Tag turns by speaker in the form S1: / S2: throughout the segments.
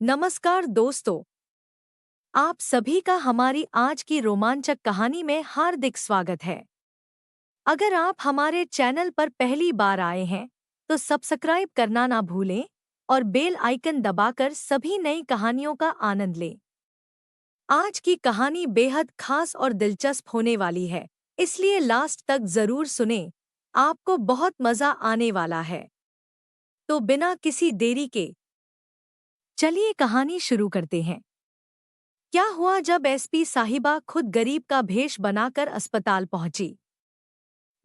S1: नमस्कार दोस्तों, आप सभी का हमारी आज की रोमांचक कहानी में हार्दिक स्वागत है। अगर आप हमारे चैनल पर पहली बार आए हैं, तो सब्सक्राइब करना ना भूलें और बेल आइकन दबाकर सभी नई कहानियों का आनंद लें। आज की कहानी बेहद खास और दिलचस्प होने वाली है, इसलिए लास्ट तक जरूर सुनें, आपको बहुत मजा आने वाला है। तो बिना किसी देरी के चलिए कहानी शुरू करते हैं। क्या हुआ जब एसपी साहिबा खुद गरीब का भेष बनाकर अस्पताल पहुंची।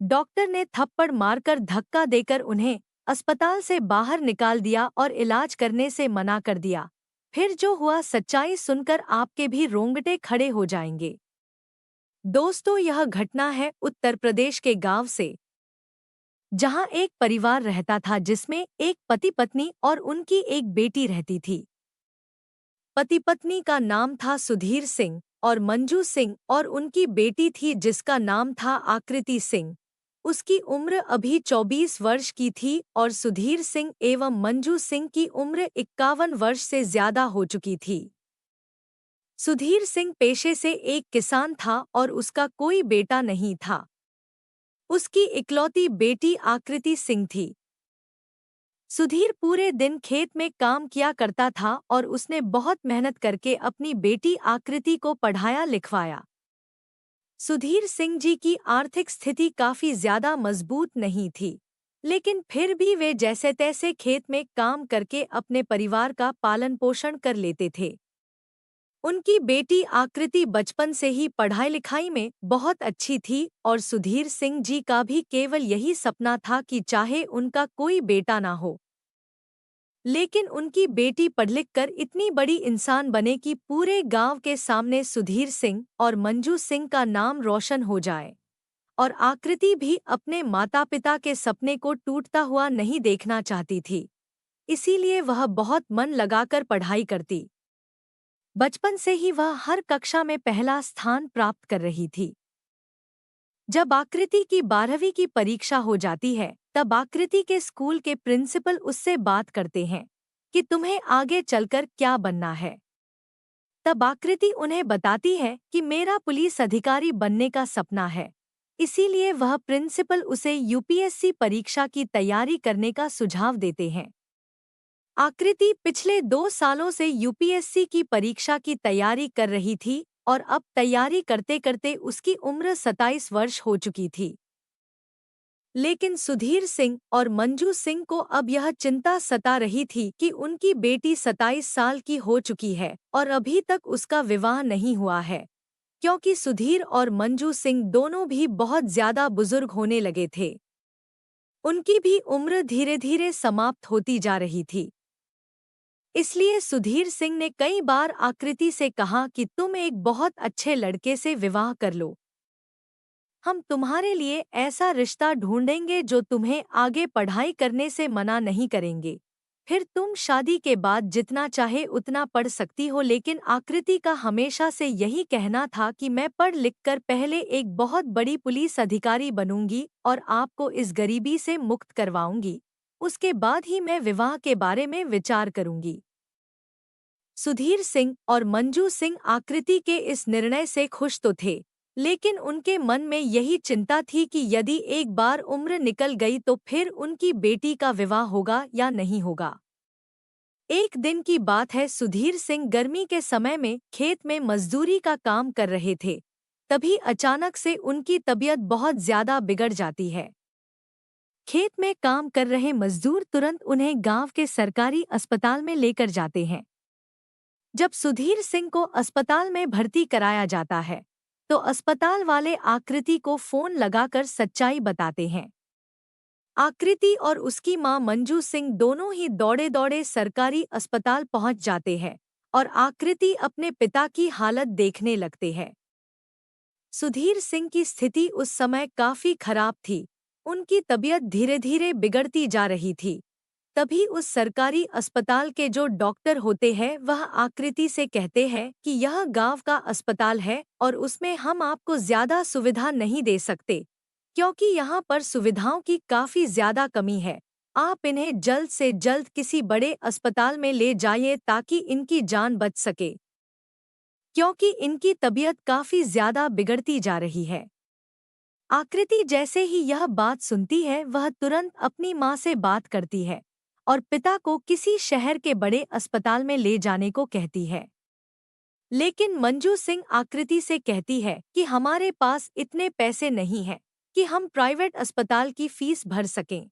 S1: डॉक्टर ने थप्पड़ मारकर धक्का देकर उन्हें अस्पताल से बाहर निकाल दिया और इलाज करने से मना कर दिया। फिर जो हुआ सच्चाई सुनकर आपके भी रोंगटे खड़े हो जाएंगे। दोस्तों, यह घटना है उत्तर प्रदेश के गांव से, जहां एक परिवार रहता था जिसमें एक पति पत्नी और उनकी एक बेटी रहती थी। पति पत्नी का नाम था सुधीर सिंह और मंजू सिंह और उनकी बेटी थी जिसका नाम था आकृति सिंह। उसकी उम्र अभी 24 वर्ष की थी और सुधीर सिंह एवं मंजू सिंह की उम्र 51 वर्ष से ज्यादा हो चुकी थी। सुधीर सिंह पेशे से एक किसान था और उसका कोई बेटा नहीं था। उसकी इकलौती बेटी आकृति सिंह थी। सुधीर पूरे दिन खेत में काम किया करता था और उसने बहुत मेहनत करके अपनी बेटी आकृति को पढ़ाया लिखवाया। सुधीर सिंह जी की आर्थिक स्थिति काफी ज्यादा मजबूत नहीं थी, लेकिन फिर भी वे जैसे तैसे खेत में काम करके अपने परिवार का पालन पोषण कर लेते थे। उनकी बेटी आकृति बचपन से ही पढ़ाई लिखाई में बहुत अच्छी थी और सुधीर सिंह जी का भी केवल यही सपना था कि चाहे उनका कोई बेटा ना हो, लेकिन उनकी बेटी पढ़ लिख कर इतनी बड़ी इंसान बने कि पूरे गांव के सामने सुधीर सिंह और मंजू सिंह का नाम रोशन हो जाए। और आकृति भी अपने माता पिता के सपने को टूटता हुआ नहीं देखना चाहती थी, इसीलिए वह बहुत मन लगाकर पढ़ाई करती। बचपन से ही वह हर कक्षा में पहला स्थान प्राप्त कर रही थी। जब आकृति की 12वीं की परीक्षा हो जाती है, तब आकृति के स्कूल के प्रिंसिपल उससे बात करते हैं कि तुम्हें आगे चलकर क्या बनना है। तब आकृति उन्हें बताती है कि मेरा पुलिस अधिकारी बनने का सपना है, इसीलिए वह प्रिंसिपल उसे यूपीएससी परीक्षा की तैयारी करने का सुझाव देते हैं। आकृति पिछले 2 सालों से यूपीएससी की परीक्षा की तैयारी कर रही थी और अब तैयारी करते करते उसकी उम्र 27 वर्ष हो चुकी थी। लेकिन सुधीर सिंह और मंजू सिंह को अब यह चिंता सता रही थी कि उनकी बेटी 27 साल की हो चुकी है और अभी तक उसका विवाह नहीं हुआ है, क्योंकि सुधीर और मंजू सिंह दोनों भी बहुत ज्यादा बुजुर्ग होने लगे थे। उनकी भी उम्र धीरे धीरे समाप्त होती जा रही थी। इसलिए सुधीर सिंह ने कई बार आकृति से कहा कि तुम एक बहुत अच्छे लड़के से विवाह कर लो। हम तुम्हारे लिए ऐसा रिश्ता ढूंढेंगे जो तुम्हें आगे पढ़ाई करने से मना नहीं करेंगे। फिर तुम शादी के बाद जितना चाहे उतना पढ़ सकती हो। लेकिन आकृति का हमेशा से यही कहना था कि मैं पढ़ लिख कर पहले एक बहुत बड़ी पुलिस अधिकारी बनूंगी और आपको इस गरीबी से मुक्त करवाऊंगी। उसके बाद ही मैं विवाह के बारे में विचार करूंगी। सुधीर सिंह और मंजू सिंह आकृति के इस निर्णय से खुश तो थे, लेकिन उनके मन में यही चिंता थी कि यदि एक बार उम्र निकल गई तो फिर उनकी बेटी का विवाह होगा या नहीं होगा। एक दिन की बात है, सुधीर सिंह गर्मी के समय में खेत में मजदूरी का काम कर रहे थे। तभी अचानक से उनकी तबीयत बहुत ज्यादा बिगड़ जाती है। खेत में काम कर रहे मजदूर तुरंत उन्हें गांव के सरकारी अस्पताल में लेकर जाते हैं। जब सुधीर सिंह को अस्पताल में भर्ती कराया जाता है, तो अस्पताल वाले आकृति को फोन लगाकर सच्चाई बताते हैं। आकृति और उसकी मां मंजू सिंह दोनों ही दौड़े दौड़े सरकारी अस्पताल पहुंच जाते हैं और आकृति अपने पिता की हालत देखने लगते हैं। सुधीर सिंह की स्थिति उस समय काफी खराब थी। उनकी तबीयत धीरे धीरे बिगड़ती जा रही थी। तभी उस सरकारी अस्पताल के जो डॉक्टर होते हैं वह आकृति से कहते हैं कि यह गांव का अस्पताल है और उसमें हम आपको ज्यादा सुविधा नहीं दे सकते, क्योंकि यहाँ पर सुविधाओं की काफी ज्यादा कमी है। आप इन्हें जल्द से जल्द किसी बड़े अस्पताल में ले जाइए ताकि इनकी जान बच सके, क्योंकि इनकी तबीयत काफी ज्यादा बिगड़ती जा रही है। आकृति जैसे ही यह बात सुनती है, वह तुरंत अपनी माँ से बात करती है और पिता को किसी शहर के बड़े अस्पताल में ले जाने को कहती है। लेकिन मंजू सिंह आकृति से कहती है कि हमारे पास इतने पैसे नहीं हैं कि हम प्राइवेट अस्पताल की फीस भर सकें।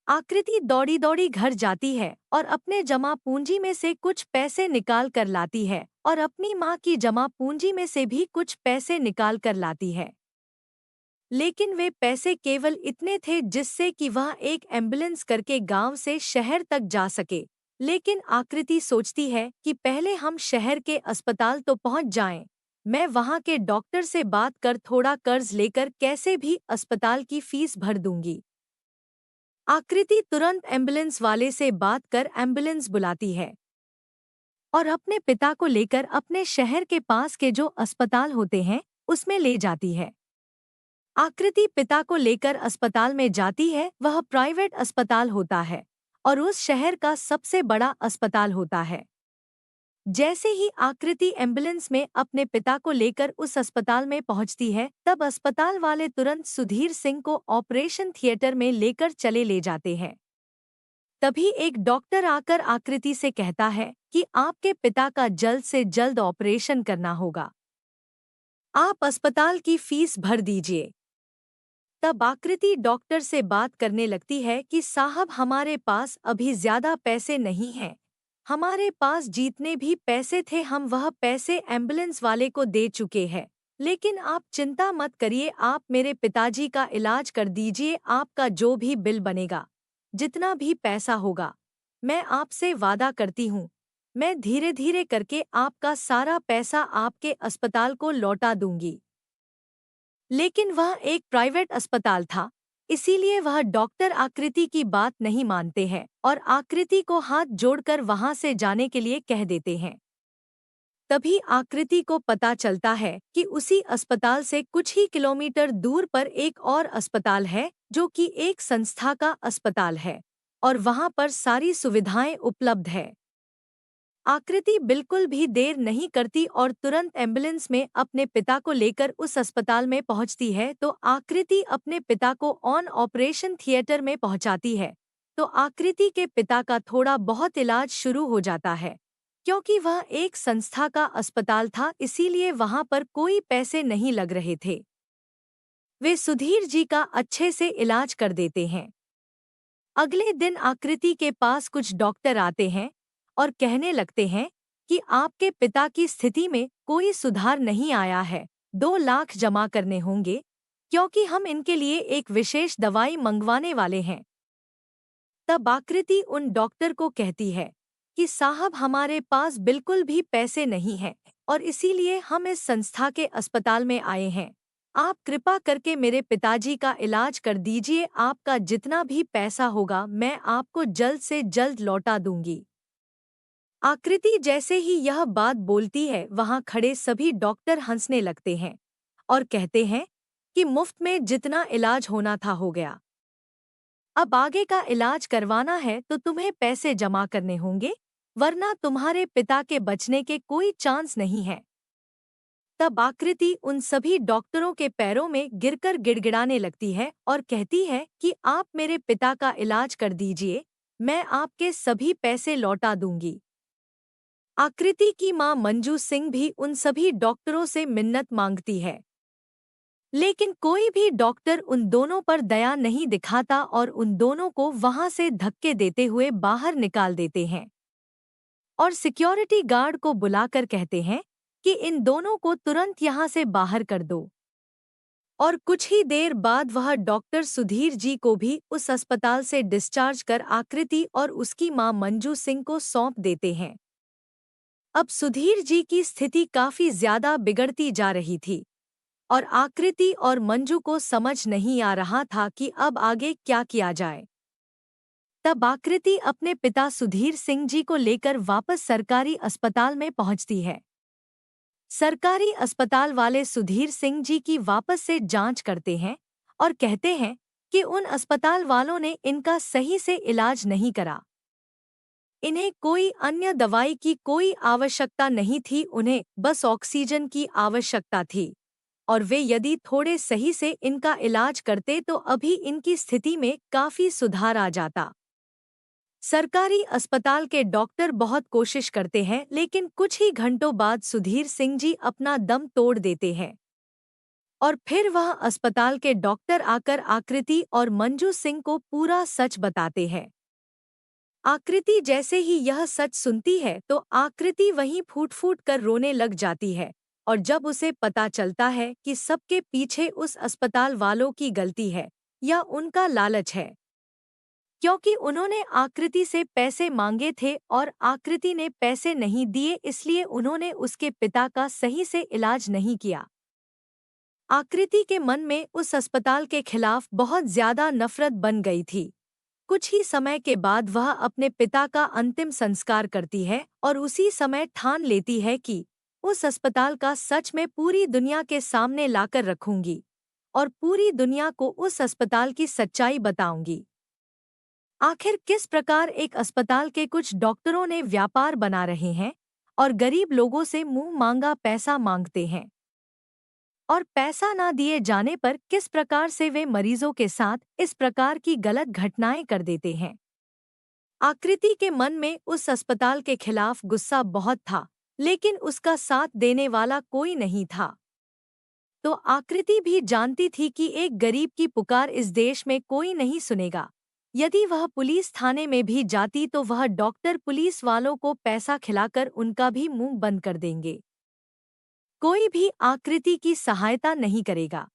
S1: आकृति दौड़ी दौड़ी घर जाती है और अपने जमा पूंजी में से कुछ पैसे निकाल कर लाती है और अपनी माँ की जमा पूंजी में से भी कुछ पैसे निकाल कर लाती है। लेकिन वे पैसे केवल इतने थे जिससे कि वह एक एम्बुलेंस करके गांव से शहर तक जा सके। लेकिन आकृति सोचती है कि पहले हम शहर के अस्पताल तो पहुंच जाएं। मैं वहां के डॉक्टर से बात कर थोड़ा कर्ज लेकर कैसे भी अस्पताल की फीस भर दूंगी। आकृति तुरंत एम्बुलेंस वाले से बात कर एम्बुलेंस बुलाती है और अपने पिता को लेकर अपने शहर के पास के जो अस्पताल होते हैं उसमें ले जाती है। आकृति पिता को लेकर अस्पताल में जाती है। वह प्राइवेट अस्पताल होता है और उस शहर का सबसे बड़ा अस्पताल होता है। जैसे ही आकृति एम्बुलेंस में अपने पिता को लेकर उस अस्पताल में पहुंचती है, तब अस्पताल वाले तुरंत सुधीर सिंह को ऑपरेशन थिएटर में लेकर चले ले जाते हैं। तभी एक डॉक्टर आकर आकृति से कहता है कि आपके पिता का जल्द से जल्द ऑपरेशन करना होगा, आप अस्पताल की फीस भर दीजिए। तब आकृति डॉक्टर से बात करने लगती है कि साहब, हमारे पास अभी ज्यादा पैसे नहीं हैं। हमारे पास जितने भी पैसे थे हम वह पैसे एम्बुलेंस वाले को दे चुके हैं। लेकिन आप चिंता मत करिए, आप मेरे पिताजी का इलाज कर दीजिए। आपका जो भी बिल बनेगा, जितना भी पैसा होगा, मैं आपसे वादा करती हूँ, मैं धीरे धीरे करके आपका सारा पैसा आपके अस्पताल को लौटा दूंगी। लेकिन वह एक प्राइवेट अस्पताल था, इसीलिए वह डॉक्टर आकृति की बात नहीं मानते हैं और आकृति को हाथ जोड़कर वहां से जाने के लिए कह देते हैं। तभी आकृति को पता चलता है कि उसी अस्पताल से कुछ ही किलोमीटर दूर पर एक और अस्पताल है जो कि एक संस्था का अस्पताल है और वहां पर सारी सुविधाएं उपलब्ध है। आकृति बिल्कुल भी देर नहीं करती और तुरंत एम्बुलेंस में अपने पिता को लेकर उस अस्पताल में पहुंचती है। तो आकृति अपने पिता को ऑन ऑपरेशन थिएटर में पहुंचाती है। तो आकृति के पिता का थोड़ा बहुत इलाज शुरू हो जाता है। क्योंकि वह एक संस्था का अस्पताल था, इसीलिए वहां पर कोई पैसे नहीं लग रहे थे। वे सुधीर जी का अच्छे से इलाज कर देते हैं। अगले दिन आकृति के पास कुछ डॉक्टर आते हैं और कहने लगते हैं कि आपके पिता की स्थिति में कोई सुधार नहीं आया है, 2 लाख जमा करने होंगे, क्योंकि हम इनके लिए एक विशेष दवाई मंगवाने वाले हैं। तब आकृति उन डॉक्टर को कहती है कि साहब, हमारे पास बिल्कुल भी पैसे नहीं हैं और इसीलिए हम इस संस्था के अस्पताल में आए हैं। आप कृपा करके मेरे पिताजी का इलाज कर दीजिए, आपका जितना भी पैसा होगा मैं आपको जल्द से जल्द लौटा दूंगी। आकृति जैसे ही यह बात बोलती है, वहां खड़े सभी डॉक्टर हंसने लगते हैं और कहते हैं कि मुफ्त में जितना इलाज होना था हो गया। अब आगे का इलाज करवाना है तो तुम्हें पैसे जमा करने होंगे, वरना तुम्हारे पिता के बचने के कोई चांस नहीं है। तब आकृति उन सभी डॉक्टरों के पैरों में गिरकर गिड़गिड़ाने लगती है और कहती है कि आप मेरे पिता का इलाज कर दीजिए, मैं आपके सभी पैसे लौटा दूंगी। आकृति की मां मंजू सिंह भी उन सभी डॉक्टरों से मिन्नत मांगती है, लेकिन कोई भी डॉक्टर उन दोनों पर दया नहीं दिखाता और उन दोनों को वहां से धक्के देते हुए बाहर निकाल देते हैं और सिक्योरिटी गार्ड को बुलाकर कहते हैं कि इन दोनों को तुरंत यहां से बाहर कर दो। और कुछ ही देर बाद वह डॉक्टर सुधीर जी को भी उस अस्पताल से डिस्चार्ज कर आकृति और उसकी मां मंजू सिंह को सौंप देते हैं। अब सुधीर जी की स्थिति काफी ज्यादा बिगड़ती जा रही थी और आकृति और मंजू को समझ नहीं आ रहा था कि अब आगे क्या किया जाए। तब आकृति अपने पिता सुधीर सिंह जी को लेकर वापस सरकारी अस्पताल में पहुंचती है। सरकारी अस्पताल वाले सुधीर सिंह जी की वापस से जांच करते हैं और कहते हैं कि उन अस्पताल वालों ने इनका सही से इलाज नहीं करा। इन्हें कोई अन्य दवाई की कोई आवश्यकता नहीं थी, उन्हें बस ऑक्सीजन की आवश्यकता थी। और वे यदि थोड़े सही से इनका इलाज करते तो अभी इनकी स्थिति में काफी सुधार आ जाता। सरकारी अस्पताल के डॉक्टर बहुत कोशिश करते हैं, लेकिन कुछ ही घंटों बाद सुधीर सिंह जी अपना दम तोड़ देते हैं। और फिर वह अस्पताल के डॉक्टर आकर आकृति और मंजू सिंह को पूरा सच बताते हैं। आकृति जैसे ही यह सच सुनती है तो आकृति वहीं फूट फूट कर रोने लग जाती है। और जब उसे पता चलता है कि सबके पीछे उस अस्पताल वालों की गलती है या उनका लालच है, क्योंकि उन्होंने आकृति से पैसे मांगे थे और आकृति ने पैसे नहीं दिए, इसलिए उन्होंने उसके पिता का सही से इलाज नहीं किया। आकृति के मन में उस अस्पताल के खिलाफ बहुत ज्यादा नफरत बन गई थी। कुछ ही समय के बाद वह अपने पिता का अंतिम संस्कार करती है और उसी समय ठान लेती है कि उस अस्पताल का सच मैं पूरी दुनिया के सामने लाकर रखूंगी और पूरी दुनिया को उस अस्पताल की सच्चाई बताऊंगी। आखिर किस प्रकार एक अस्पताल के कुछ डॉक्टरों ने व्यापार बना रहे हैं और गरीब लोगों से मुंह मांगा पैसा मांगते हैं, और पैसा ना दिए जाने पर किस प्रकार से वे मरीजों के साथ इस प्रकार की गलत घटनाएं कर देते हैं। आकृति के मन में उस अस्पताल के खिलाफ गुस्सा बहुत था, लेकिन उसका साथ देने वाला कोई नहीं था। तो आकृति भी जानती थी कि एक गरीब की पुकार इस देश में कोई नहीं सुनेगा। यदि वह पुलिस थाने में भी जाती तो वह डॉक्टर पुलिस वालों को पैसा खिलाकर उनका भी मुंह बंद कर देंगे। कोई भी आकृति की सहायता नहीं करेगा।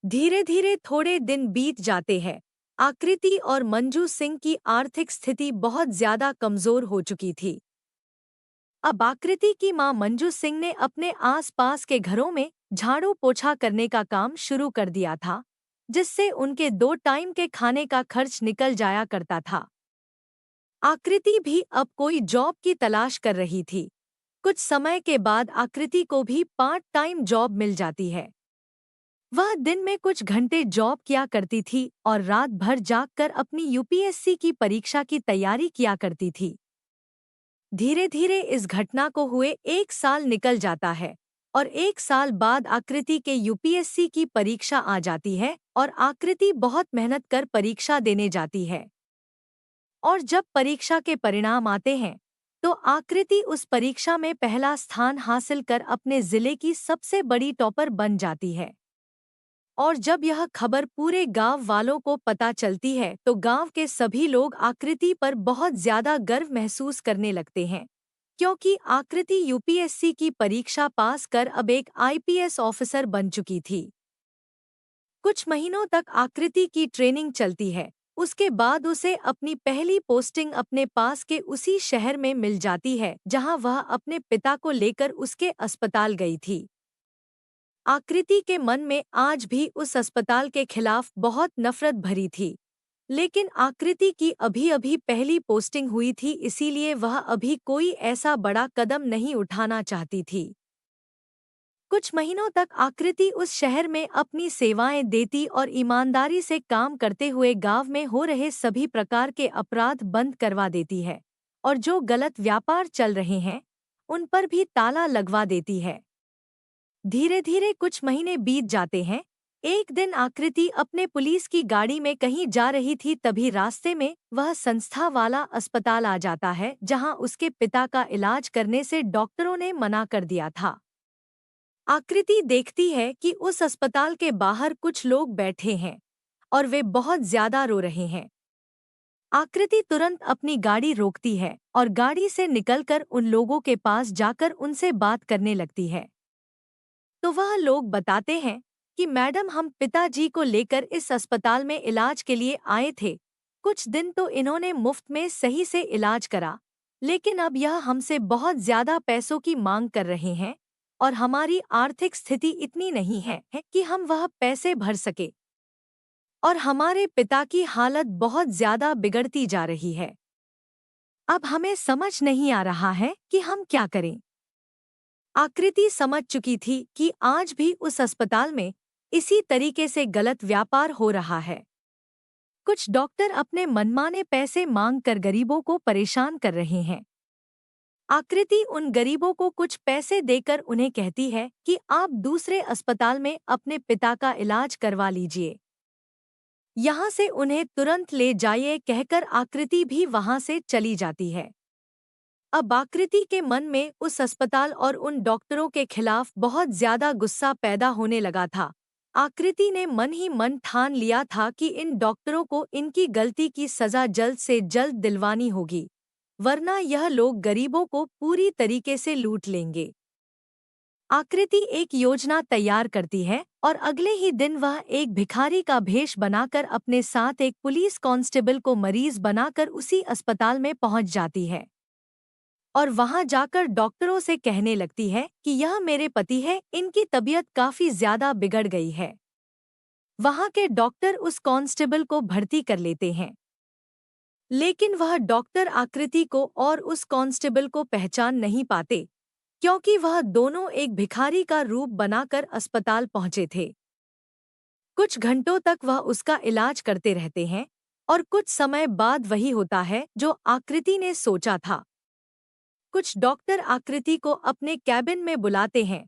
S1: धीरे धीरे थोड़े दिन बीत जाते हैं। आकृति और मंजू सिंह की आर्थिक स्थिति बहुत ज्यादा कमजोर हो चुकी थी। अब आकृति की मां मंजू सिंह ने अपने आसपास के घरों में झाड़ू पोछा करने का काम शुरू कर दिया था, जिससे उनके 2 टाइम के खाने का खर्च निकल जाया करता था। आकृति भी अब कोई जॉब की तलाश कर रही थी। कुछ समय के बाद आकृति को भी पार्ट टाइम जॉब मिल जाती है। वह दिन में कुछ घंटे जॉब किया करती थी और रात भर जागकर अपनी यूपीएससी की परीक्षा की तैयारी किया करती थी। धीरे धीरे इस घटना को हुए 1 साल निकल जाता है और 1 साल बाद आकृति के यूपीएससी की परीक्षा आ जाती है और आकृति बहुत मेहनत कर परीक्षा देने जाती है। और जब परीक्षा के परिणाम आते हैं तो आकृति उस परीक्षा में पहला स्थान हासिल कर अपने जिले की सबसे बड़ी टॉपर बन जाती है। और जब यह खबर पूरे गांव वालों को पता चलती है तो गांव के सभी लोग आकृति पर बहुत ज्यादा गर्व महसूस करने लगते हैं, क्योंकि आकृति यूपीएससी की परीक्षा पास कर अब एक आईपीएस ऑफिसर बन चुकी थी। कुछ महीनों तक आकृति की ट्रेनिंग चलती है। उसके बाद उसे अपनी पहली पोस्टिंग अपने पास के उसी शहर में मिल जाती है जहां वह अपने पिता को लेकर उसके अस्पताल गई थी। आकृति के मन में आज भी उस अस्पताल के खिलाफ बहुत नफरत भरी थी, लेकिन आकृति की अभी अभी पहली पोस्टिंग हुई थी, इसीलिए वह अभी कोई ऐसा बड़ा कदम नहीं उठाना चाहती थी। कुछ महीनों तक आकृति उस शहर में अपनी सेवाएं देती और ईमानदारी से काम करते हुए गांव में हो रहे सभी प्रकार के अपराध बंद करवा देती है और जो गलत व्यापार चल रहे हैं उन पर भी ताला लगवा देती है। धीरे धीरे कुछ महीने बीत जाते हैं। एक दिन आकृति अपने पुलिस की गाड़ी में कहीं जा रही थी, तभी रास्ते में वह संस्था वाला अस्पताल आ जाता है जहां उसके पिता का इलाज करने से डॉक्टरों ने मना कर दिया था। आकृति देखती है कि उस अस्पताल के बाहर कुछ लोग बैठे हैं और वे बहुत ज्यादा रो रहे हैं। आकृति तुरंत अपनी गाड़ी रोकती है और गाड़ी से निकलकर उन लोगों के पास जाकर उनसे बात करने लगती है। तो वह लोग बताते हैं कि मैडम, हम पिताजी को लेकर इस अस्पताल में इलाज के लिए आए थे। कुछ दिन तो इन्होंने मुफ्त में सही से इलाज करा, लेकिन अब यह हमसे बहुत ज्यादा पैसों की मांग कर रहे हैं और हमारी आर्थिक स्थिति इतनी नहीं है कि हम वह पैसे भर सके और हमारे पिता की हालत बहुत ज्यादा बिगड़ती जा रही है। अब हमें समझ नहीं आ रहा है कि हम क्या करें। आकृति समझ चुकी थी कि आज भी उस अस्पताल में इसी तरीके से गलत व्यापार हो रहा है। कुछ डॉक्टर अपने मनमाने पैसे मांगकर गरीबों को परेशान कर रहे हैं। आकृति उन गरीबों को कुछ पैसे देकर उन्हें कहती है कि आप दूसरे अस्पताल में अपने पिता का इलाज करवा लीजिए। यहाँ से उन्हें तुरंत ले जाइए कहकर आकृति भी वहाँ से चली जाती है। अब आकृति के मन में उस अस्पताल और उन डॉक्टरों के खिलाफ बहुत ज्यादा गुस्सा पैदा होने लगा था। आकृति ने मन ही मन ठान लिया था कि इन डॉक्टरों को इनकी गलती की सजा जल्द से जल्द दिलवानी होगी, वरना यह लोग गरीबों को पूरी तरीके से लूट लेंगे। आकृति एक योजना तैयार करती है और अगले ही दिन वह एक भिखारी का भेष बनाकर अपने साथ एक पुलिस कांस्टेबल को मरीज बनाकर उसी अस्पताल में पहुंच जाती है और वहां जाकर डॉक्टरों से कहने लगती है कि यह मेरे पति है, इनकी तबीयत काफी ज्यादा बिगड़ गई है। वहां के डॉक्टर उस कांस्टेबल को भर्ती कर लेते हैं, लेकिन वह डॉक्टर आकृति को और उस कांस्टेबल को पहचान नहीं पाते, क्योंकि वह दोनों एक भिखारी का रूप बनाकर अस्पताल पहुंचे थे। कुछ घंटों तक वह उसका इलाज करते रहते हैं और कुछ समय बाद वही होता है जो आकृति ने सोचा था। कुछ डॉक्टर आकृति को अपने कैबिन में बुलाते हैं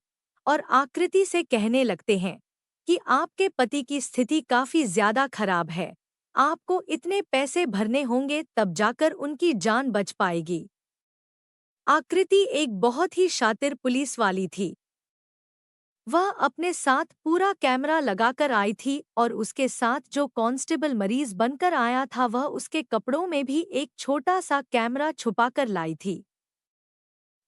S1: और आकृति से कहने लगते हैं कि आपके पति की स्थिति काफी ज्यादा खराब है, आपको इतने पैसे भरने होंगे तब जाकर उनकी जान बच पाएगी। आकृति एक बहुत ही शातिर पुलिस वाली थी। वह अपने साथ पूरा कैमरा लगाकर आई थी और उसके साथ जो कांस्टेबल मरीज बनकर आया था वह उसके कपड़ों में भी एक छोटा सा कैमरा छुपाकर लाई थी।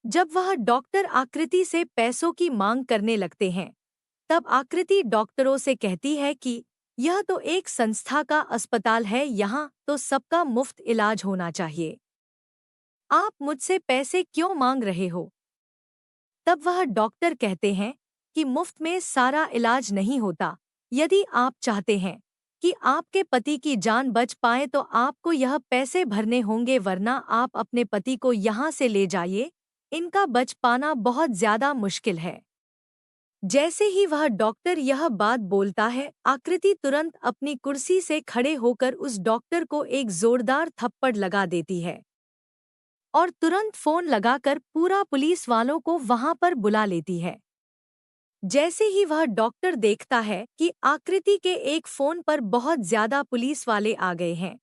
S1: जब वह डॉक्टर आकृति से पैसों की मांग करने लगते हैं, तब आकृति डॉक्टरों से कहती है कि यह तो एक संस्था का अस्पताल है, यहाँ तो सबका मुफ्त इलाज होना चाहिए, आप मुझसे पैसे क्यों मांग रहे हो? तब वह डॉक्टर कहते हैं कि मुफ्त में सारा इलाज नहीं होता, यदि आप चाहते हैं कि आपके पति की जान बच पाए तो आपको यह पैसे भरने होंगे, वरना आप अपने पति को यहाँ से ले जाइए, इनका बच पाना बहुत ज्यादा मुश्किल है। जैसे ही वह डॉक्टर यह बात बोलता है, आकृति तुरंत अपनी कुर्सी से खड़े होकर उस डॉक्टर को एक जोरदार थप्पड़ लगा देती है और तुरंत फोन लगाकर पूरा पुलिस वालों को वहां पर बुला लेती है। जैसे ही वह डॉक्टर देखता है कि आकृति के एक फोन पर बहुत ज्यादा पुलिस वाले आ गए हैं,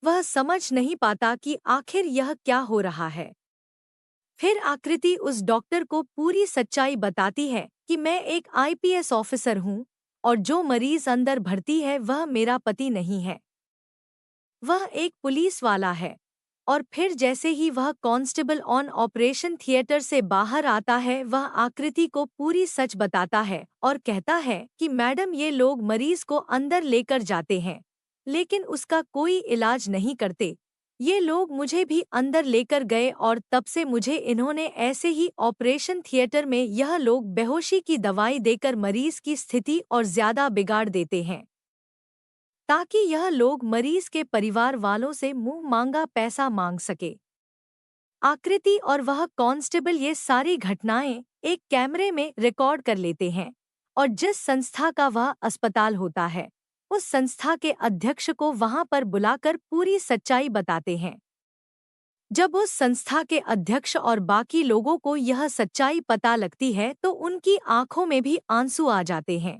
S1: वह समझ नहीं पाता कि आखिर यह क्या हो रहा है। फिर आकृति उस डॉक्टर को पूरी सच्चाई बताती है कि मैं एक आईपीएस ऑफिसर हूँ और जो मरीज अंदर भर्ती है वह मेरा पति नहीं है, वह एक पुलिस वाला है। और फिर जैसे ही वह कांस्टेबल ऑन ऑपरेशन थिएटर से बाहर आता है, वह आकृति को पूरी सच बताता है और कहता है कि मैडम, ये लोग मरीज को अंदर लेकर जाते हैं लेकिन उसका कोई इलाज नहीं करते। ये लोग मुझे भी अंदर लेकर गए और तब से मुझे इन्होंने ऐसे ही ऑपरेशन थिएटर में यह लोग बेहोशी की दवाई देकर मरीज की स्थिति और ज्यादा बिगाड़ देते हैं, ताकि यह लोग मरीज के परिवार वालों से मुंह मांगा पैसा मांग सके। आकृति और वह कांस्टेबल ये सारी घटनाएं एक कैमरे में रिकॉर्ड कर लेते हैं और जिस संस्था का वह अस्पताल होता है, उस संस्था के अध्यक्ष को वहां पर बुलाकर पूरी सच्चाई बताते हैं। जब उस संस्था के अध्यक्ष और बाकी लोगों को यह सच्चाई पता लगती है तो उनकी आंखों में भी आंसू आ जाते हैं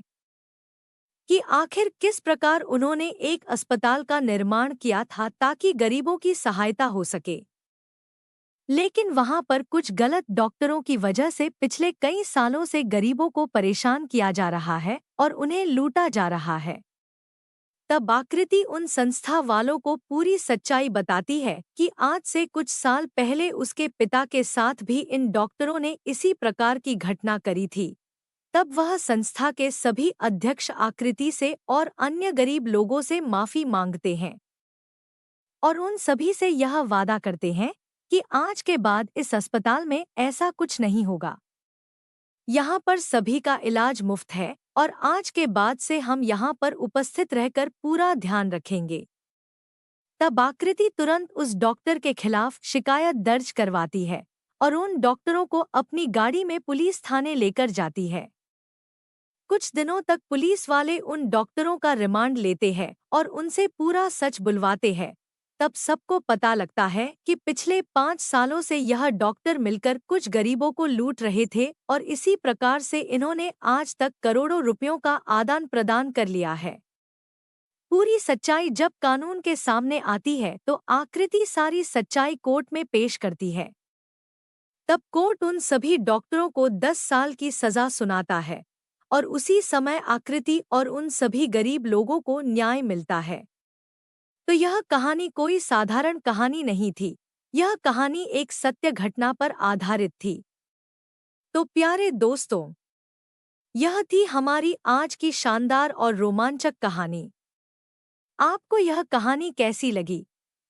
S1: कि आखिर किस प्रकार उन्होंने एक अस्पताल का निर्माण किया था ताकि गरीबों की सहायता हो सके, लेकिन वहां पर कुछ गलत डॉक्टरों की वजह से पिछले कई सालों से गरीबों को परेशान किया जा रहा है और उन्हें लूटा जा रहा है। तब आकृति उन संस्था वालों को पूरी सच्चाई बताती है कि आज से कुछ साल पहले उसके पिता के साथ भी इन डॉक्टरों ने इसी प्रकार की घटना करी थी। तब वह संस्था के सभी अध्यक्ष आकृति से और अन्य गरीब लोगों से माफी मांगते हैं और उन सभी से यह वादा करते हैं कि आज के बाद इस अस्पताल में ऐसा कुछ नहीं होगा, यहाँ पर सभी का इलाज मुफ्त है और आज के बाद से हम यहाँ पर उपस्थित रहकर पूरा ध्यान रखेंगे। तब आकृति तुरंत उस डॉक्टर के खिलाफ शिकायत दर्ज करवाती है और उन डॉक्टरों को अपनी गाड़ी में पुलिस थाने लेकर जाती है। कुछ दिनों तक पुलिस वाले उन डॉक्टरों का रिमांड लेते हैं और उनसे पूरा सच बुलवाते हैं। तब सबको पता लगता है कि पिछले 5 सालों से यह डॉक्टर मिलकर कुछ गरीबों को लूट रहे थे और इसी प्रकार से इन्होंने आज तक करोड़ों रुपयों का आदान प्रदान कर लिया है। पूरी सच्चाई जब कानून के सामने आती है तो आकृति सारी सच्चाई कोर्ट में पेश करती है। तब कोर्ट उन सभी डॉक्टरों को 10 साल की सजा सुनाता है और उसी समय आकृति और उन सभी गरीब लोगों को न्याय मिलता है। तो यह कहानी कोई साधारण कहानी नहीं थी, यह कहानी एक सत्य घटना पर आधारित थी। तो प्यारे दोस्तों, यह थी हमारी आज की शानदार और रोमांचक कहानी। आपको यह कहानी कैसी लगी?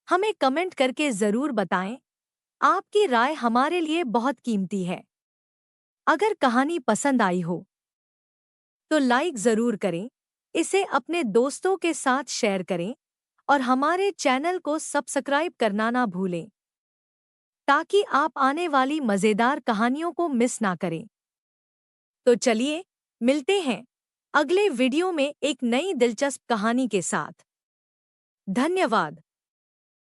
S1: हमें कमेंट करके ज़रूर बताएं। आपकी राय हमारे लिए बहुत कीमती है। अगर कहानी पसंद आई हो तो लाइक ज़रूर करें, इसे अपने दोस्तों के साथ शेयर करें और हमारे चैनल को सब्सक्राइब करना ना भूलें ताकि आप आने वाली मज़ेदार कहानियों को मिस ना करें। तो चलिए, मिलते हैं अगले वीडियो में एक नई दिलचस्प कहानी के साथ। धन्यवाद।